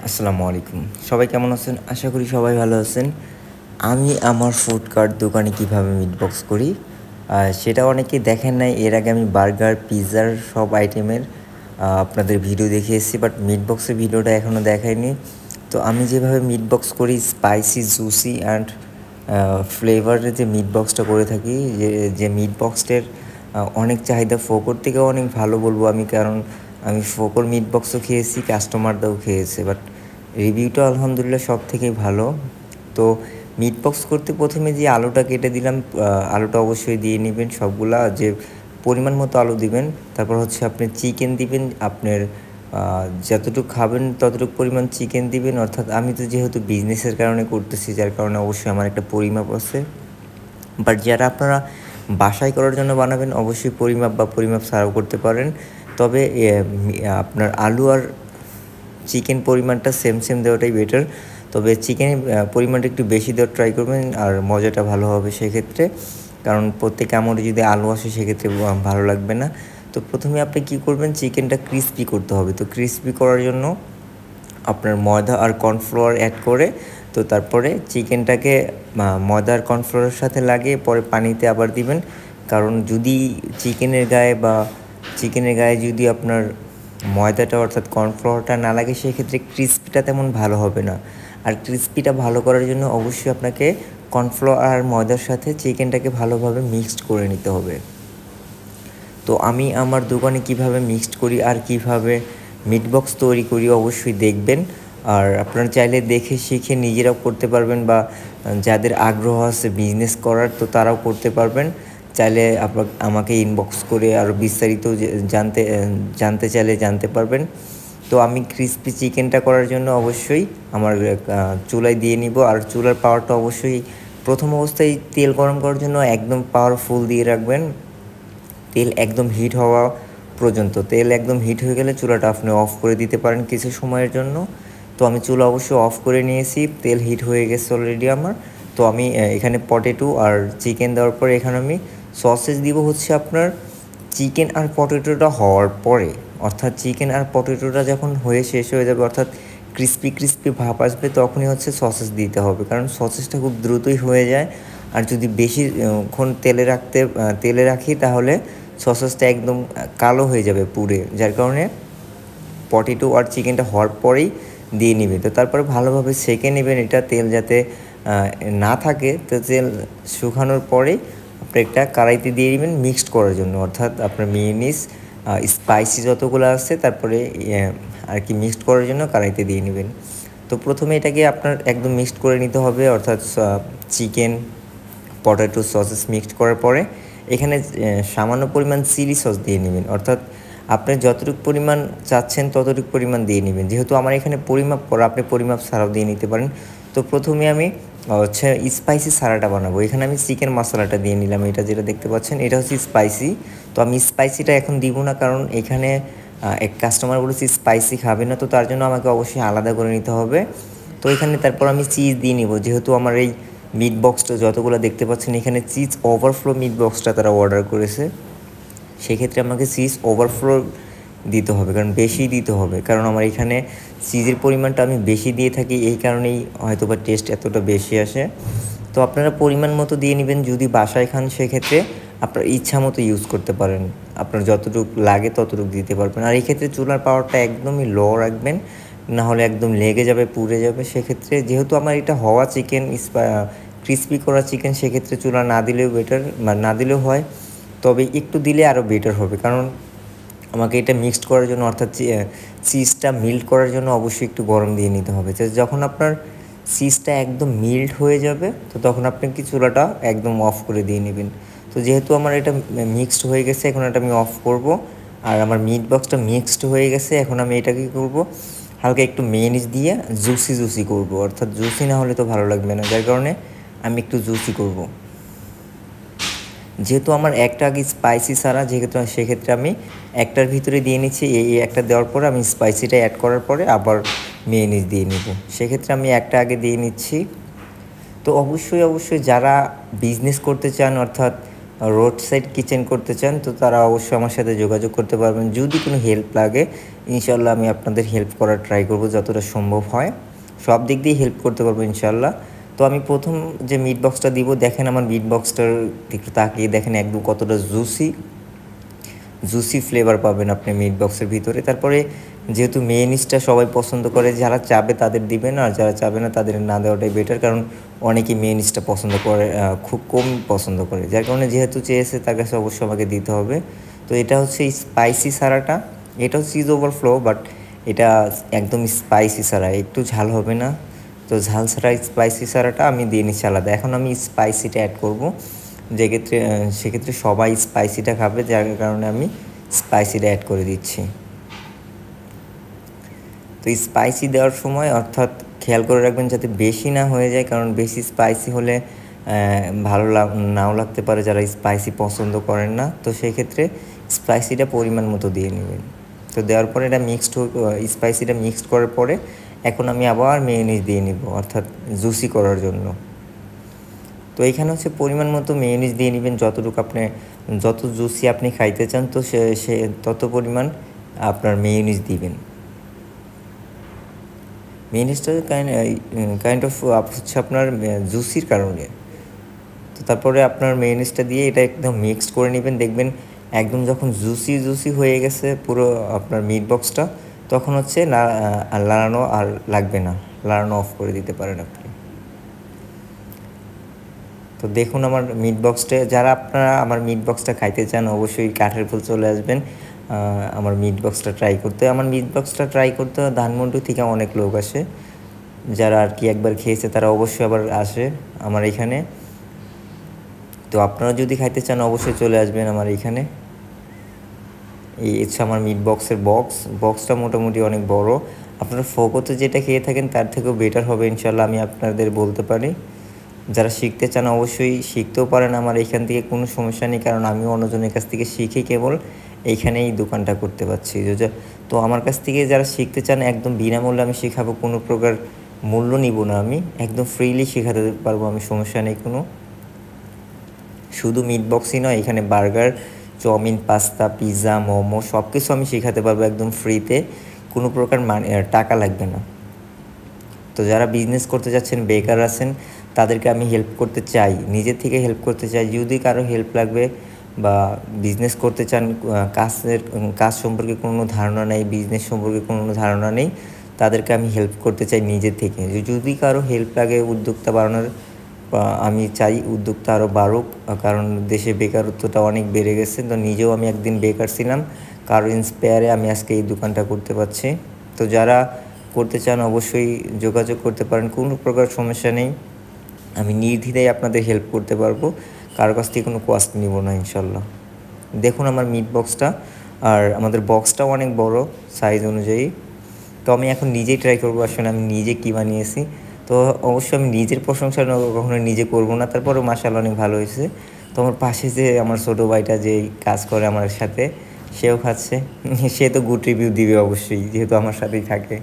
আসসালামু আলাইকুম। সবাই কেমন আছেন? আশা করি সবাই ভালো আছেন। আমি আমার ফুড কার্ট দোকানে কীভাবে মিট বক্স করি, সেটা অনেকেই দেখেন নাই। এর আগে আমি বার্গার, পিৎজার সব আইটেমের আপনাদের ভিডিও দেখিয়েছি, বাট মিট বক্সের ভিডিওটা এখনও দেখাইনি। তো আমি যেভাবে মিট বক্স করি, স্পাইসি, জুসি অ্যান্ড ফ্লেভারের যে মিট বক্সটা করে থাকি, যে মিট বক্সটার অনেক চাহিদা, ফোকর থেকেও অনেক ভালো বলবো আমি, কারণ আমি ফোকর মিট বক্সও খেয়েছি, কাস্টমাররাও খেয়েছে, বাট রিভিউটা আলহামদুলিল্লাহ সব থেকেই ভালো। তো মিট বক্স করতে প্রথমে যে আলুটা কেটে দিলাম, আলুটা অবশ্যই দিয়ে নেবেন সবগুলা, যে পরিমাণ মতো আলু দিবেন। তারপর হচ্ছে আপনি চিকেন দিবেন, আপনার যতটুকু খাবেন ততটুকু পরিমাণ চিকেন দিবেন। অর্থাৎ আমি তো যেহেতু বিজনেসের কারণে করতেছি, যার কারণে অবশ্যই আমার একটা পরিমাপ আছে। বাট যারা আপনারা বাসায় করার জন্য বানাবেন, অবশ্যই পরিমাপ বা পরিমাপ ছাড়াও করতে পারেন। তবে আপনার আলু আর চিকেন পরিমাণটা সেম দেওয়াটাই বেটার। তবে চিকেনের পরিমাণটা একটু বেশি দেওয়ার ট্রাই করবেন, আর মজাটা ভালো হবে সেক্ষেত্রে। কারণ প্রত্যেক কামড়ে যদি আলু আসে সেক্ষেত্রে ভালো লাগবে না। তো প্রথমে আপনি কী করবেন, চিকেনটা ক্রিস্পি করতে হবে। তো ক্রিস্পি করার জন্য আপনার ময়দা আর কর্নফ্লাওয়ার অ্যাড করে, তো তারপরে চিকেনটাকে ময়দা আর কর্নফ্লাওয়ারের সাথে লাগিয়ে পরে পানিতে আবার দিবেন। কারণ যদি চিকেনের গায়ে যদি আপনার ময়দাটা অর্থাৎ কর্নফ্লাওয়ারটা না লাগে, সেক্ষেত্রে ক্রিস্পিটা তেমন ভালো হবে না। আর ক্রিস্পিটা ভালো করার জন্য অবশ্যই আপনাকে কর্নফ্লাওয়ার আর ময়দার সাথে চিকেনটাকে ভালোভাবে মিক্সড করে নিতে হবে। তো আমি আমার দোকানে কিভাবে মিক্সড করি আর কিভাবে মিট বক্স তৈরি করি অবশ্যই দেখবেন। আর আপনারা চাইলে দেখে শিখে নিজেরাও করতে পারবেন, বা যাদের আগ্রহ আছে বিজনেস করার, তো তারাও করতে পারবেন। চাইলে আমাকে ইনবক্স করে আরও বিস্তারিত জানতে চাইলে জানতে পারবেন। তো আমি ক্রিস্পি চিকেনটা করার জন্য অবশ্যই আমার চুলায় দিয়ে নিব। আর চুলার পাওয়ারটা অবশ্যই প্রথম অবস্থায় তেল গরম করার জন্য একদম পাওয়ারফুল দিয়ে রাখবেন। তেল একদম হিট হওয়া পর্যন্ত। তেল একদম হিট হয়ে গেলে চুলাটা আপনি অফ করে দিতে পারেন কিছু সময়ের জন্য। তো আমি চুলা অবশ্যই অফ করে নিয়েছি, তেল হিট হয়ে গেছে অলরেডি আমার। তো আমি এখানে পটেটো আর চিকেন দেওয়ার পরে এখানে আমি সসেজ দিব হচ্ছে আপনার চিকেন আর পটেটোটা হওয়ার পরে। অর্থাৎ চিকেন আর পটেটোটা যখন শেষ হয়ে যাবে, অর্থাৎ ক্রিস্পি ভাব আসবে, তখনই হচ্ছে সসেজ দিতে হবে। কারণ সসেজটা খুব দ্রুতই হয়ে যায়। আর যদি বেশিক্ষণ তেলে রাখি, তাহলে সসেজটা একদম কালো হয়ে যাবে পুড়ে, যার কারণে পটেটো আর চিকেনটা হওয়ার পরেই দিয়ে নেবেন। তো তারপরে ভালোভাবে সেঁকে নেবেন, এটা তেল যাতে না থাকে। তো তেল শুকানোর পরেই আপনি একটা কড়াইতে দিয়ে নেবেন মিক্সড করার জন্য, অর্থাৎ আপনার মিয়োনিজ, স্পাইসি যতগুলো আছে, তারপরে আর কি মিক্সড করার জন্য কড়াইতে দিয়ে নেবেন। তো প্রথমে এটাকে আপনার একদম মিক্সড করে নিতে হবে, অর্থাৎ চিকেন পটেটো সসেস মিক্সড করার পরে এখানে সামান্য পরিমাণ চিলি সস দিয়ে নেবেন। অর্থাৎ আপনি যতটুকু পরিমাণ চাচ্ছেন ততটুকু পরিমাণ দিয়ে নেবেন। যেহেতু আমার এখানে পরিমাপ করা, আপনি পরিমাপ ছাড়াও দিয়ে নিতে পারেন। তো প্রথমে আমি হচ্ছে স্পাইসি সালাডটা বানাবো। এখানে আমি চিকেন মশলাটা দিয়ে নিলাম, এটা যেটা দেখতে পাচ্ছেন এটা হচ্ছে স্পাইসি। তো আমি স্পাইসিটা এখন দিব না, কারণ এখানে এক কাস্টমার বলেছে স্পাইসি খাবে না, তো তার জন্য আমাকে অবশ্যই আলাদা করে নিতে হবে। তো এখানে তারপর আমি চিজ দিয়ে নিব। যেহেতু আমার এই মিট বক্সটা যতগুলো দেখতে পাচ্ছেন, এখানে চিজ ওভারফ্লো মিট বক্সটা তারা অর্ডার করেছে, সেক্ষেত্রে আমাকে চিজ ওভারফ্লো দিতে হবে, কারণ বেশি দিতে হবে। কারণ আমার এখানে চিজের পরিমাণটা আমি বেশি দিয়ে থাকি, এই কারণেই হয়তো বা টেস্ট এতটা বেশি আসে। তো আপনারা পরিমাণ মতো দিয়ে নেবেন। যদি বাসায় খান সেক্ষেত্রে আপনার ইচ্ছা মতো ইউজ করতে পারেন, আপনার যতটুকু লাগে ততটুকু দিতে পারবেন। আর এই ক্ষেত্রে চুলার পাওয়ারটা একদমই লো রাখবেন, না হলে একদম লেগে যাবে, পুড়ে যাবে। সেক্ষেত্রে যেহেতু আমার এটা হওয়া চিকেন, ক্রিস্পি করা চিকেন, সেক্ষেত্রে চুলা না দিলেও বেটার, বা না দিলেও হয়, তবে একটু দিলে আরও বেটার হবে। কারণ আমাকে এটা মিক্সড করার জন্য, অর্থাৎ চিজটা মিল্ট করার জন্য অবশ্যই একটু গরম দিয়ে নিতে হবে। তো যখন আপনার চিজটা একদম মিল্ট হয়ে যাবে, তো তখন আপনি কি চুলাটা একদম অফ করে দিয়ে নেবেন। তো যেহেতু আমার এটা মিক্সড হয়ে গেছে, এখন এটা আমি অফ করব। আর আমার মিট বক্সটা মিক্সড হয়ে গেছে, এখন আমি এটা কী করব, হালকা একটু মেয়োনিজ দিয়ে জুসি করব। অর্থাৎ জুসি না হলে তো ভালো লাগবে না, যার কারণে আমি একটু জুসি করব। যেহেতু আমার একটা আগে স্পাইসি ছাড়া, যেহেতু সেক্ষেত্রে আমি একটার ভিতরে দিয়ে নিচ্ছি। এই একটা দেওয়ার পরে আমি স্পাইসিটা অ্যাড করার পরে আবার মেয়োনিজ দিয়ে নিব। সেক্ষেত্রে আমি একটা আগে দিয়ে নিচ্ছি। তো অবশ্যই যারা বিজনেস করতে চান, অর্থাৎ রোড সাইড কিচেন করতে চান, তো তারা অবশ্যই আমার সাথে যোগাযোগ করতে পারবেন। যদি কোনো হেল্প লাগে ইনশাল্লাহ আমি আপনাদের হেল্প করার ট্রাই করব যতটা সম্ভব হয়। সব দিক দিয়ে হেল্প করতে পারবো ইনশাল্লাহ। তো আমি প্রথম যে মিট বক্সটা দিব, দেখেন আমার মিট বক্সটার একটু তাকিয়ে দেখেন একদম কতটা জুসি ফ্লেভার পাবেন আপনি মিট বক্সের ভিতরে। তারপরে যেহেতু মেয়োনিজটা সবাই পছন্দ করে, যারা চাবে তাদের দিবেন, আর যারা চাবে না তাদের না দেওয়াটাই বেটার, কারণ অনেকেই মেয়োনিজটা পছন্দ করে, খুব কম পছন্দ করে, যার কারণে যেহেতু চেয়েছে তার কাছে অবশ্যই আমাকে দিতে হবে। তো এটা হচ্ছে স্পাইসি সারাটা, এটাও চিজ ওভারফ্লো, বাট এটা একদম স্পাইসি সারা, একটু ঝাল হবে না। তো ঝাল ছাড়া স্পাইসি সারাটা আমি দিয়ে নিচ্ছি আলাদা। এখন আমি স্পাইসিটা অ্যাড করব, সেক্ষেত্রে সবাই স্পাইসিটা খাবে, যার কারণে আমি স্পাইসিটা অ্যাড করে দিচ্ছি। তো স্পাইসি দেওয়ার সময় অর্থাৎ খেয়াল করে রাখবেন যাতে বেশি না হয়ে যায়, কারণ বেশি স্পাইসি হলে ভালো নাও লাগতে পারে যারা স্পাইসি পছন্দ করেন না। তো সেই ক্ষেত্রে স্পাইসিটা পরিমাণ মতো দিয়ে নেবেন। তো দেওয়ার পরে এটা স্পাইসিটা মিক্সড করার পরে এখন আমি আবার মেয়োনিজ দিয়ে নিব, অর্থাৎ জুসি করার জন্য। তো এখানে হচ্ছে পরিমাণ মতো মেয়োনিজ দিয়ে নেবেন, যত জুসি আপনি খাইতে চান, তো সে তত পরিমাণ আপনার মেয়োনিজ দিবেন। মেয়োনিজটা কাইন্ড অফ হচ্ছে আপনার জুসির কারণে। তো তারপরে আপনার মেয়োনিজটা দিয়ে এটা একদম মিক্সড করে নেবেন। দেখবেন একদম যখন জুসি হয়ে গেছে পুরো আপনার মিট বক্সটা, তখন হচ্ছে লাড়ানো আর লাগবে না, লাড়ানো অফ করে দিতে পারেন আপনি। তো দেখুন আমার মিট বক্সটা, যারা আপনারা আমার মিট বক্সটা খাইতে চান অবশ্যই কাঠের ফুল চলে আসবেন আমার মিট বক্সটা ট্রাই করতে। আমার মিট বক্সটা ট্রাই করতে ধানমন্ডি থেকে অনেক লোক আসে, যারা আর কি একবার খেয়েছে তারা অবশ্যই আবার আসে আমার এখানে। তো আপনারা যদি খাইতে চান অবশ্যই চলে আসবেন আমার এখানে। এই হচ্ছে আমার মিট বক্সের বক্সটা মোটামুটি অনেক বড়। আপনারা ফোকোতে যেটা খেয়ে থাকেন তার থেকেও বেটার হবে ইনশাল্লাহ, আমি আপনাদের বলতে পারি। যারা শিখতে চান অবশ্যই শিখতেও পারেন আমার এখান থেকে, কোনো সমস্যা নেই, কারণ আমি অন্যজনের কাছ থেকে শিখে কেবল এইখানেই দোকানটা করতে পারছি। তো আমার কাছ থেকে যারা শিখতে চান একদম বিনামূল্যে আমি শেখাবো, কোনো প্রকার মূল্য নিব না, আমি একদম ফ্রিলি শেখাতে পারবো, আমি সমস্যা নেই কোনো। শুধু মিট বক্সই নয়, এখানে burger, chow mein, pasta, pizza, momo সব কিছু আমি শেখাতে পারবো একদম ফ্রিতে, কোনো প্রকার টাকা লাগবে না। তো যারা বিজনেস করতে যাচ্ছেন, বেকার আছেন, তাদেরকে আমি হেল্প করতে চাই, নিজের থেকে হেল্প করতে চাই। যদি কারো হেল্প লাগবে বা বিজনেস করতে চান, কাজ সম্পর্কে কোনো ধারণা নেই, বিজনেস সম্পর্কে কোনো ধারণা নেই, তাদেরকে আমি হেল্প করতে চাই নিজের থেকে। যদি কারো হেল্প লাগে উদ্যোক্তা বাড়ানোর, আমি চাই উদ্যোক্তা আরও বাড়ুক, কারণ দেশে বেকারত্বটা অনেক বেড়ে গেছে। তো নিজেও আমি একদিন বেকার ছিলাম, কারো ইন্সপায়ারে আমি আজকে এই দোকানটা করতে পারছি। তো যারা করতে চান অবশ্যই যোগাযোগ করতে পারেন, কোনো প্রকার সমস্যা নেই, আমি নির্দ্বিধায় আপনাদের হেল্প করতে পারবো, কারো কাছ থেকে কোনো কস্ট নিব না ইনশাল্লাহ। দেখুন আমার মিট বক্সটা, আর আমাদের বক্সটাও অনেক বড় সাইজ অনুযায়ী। তো আমি এখন নিজেই ট্রাই করবো আসলে আমি নিজে কী বানিয়েছি। তো অবশ্যই আমি নিজের প্রশংসা কখনো নিজে করবো না, তারপরেও মাশাআল্লাহ অনেক ভালো হয়েছে। তো আমার পাশে যে আমার ছোটো ভাইটা যে কাজ করে আমার সাথে, সেও খাচ্ছে, সে তো গুড রিভিউ দিবে অবশ্যই, যেহেতু আমার সাথেই থাকে,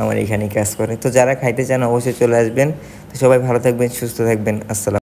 আমার এখানেই কাজ করে। তো যারা খাইতে চান অবশ্যই চলে আসবেন। তো সবাই ভালো থাকবেন, সুস্থ থাকবেন, আসসালাম।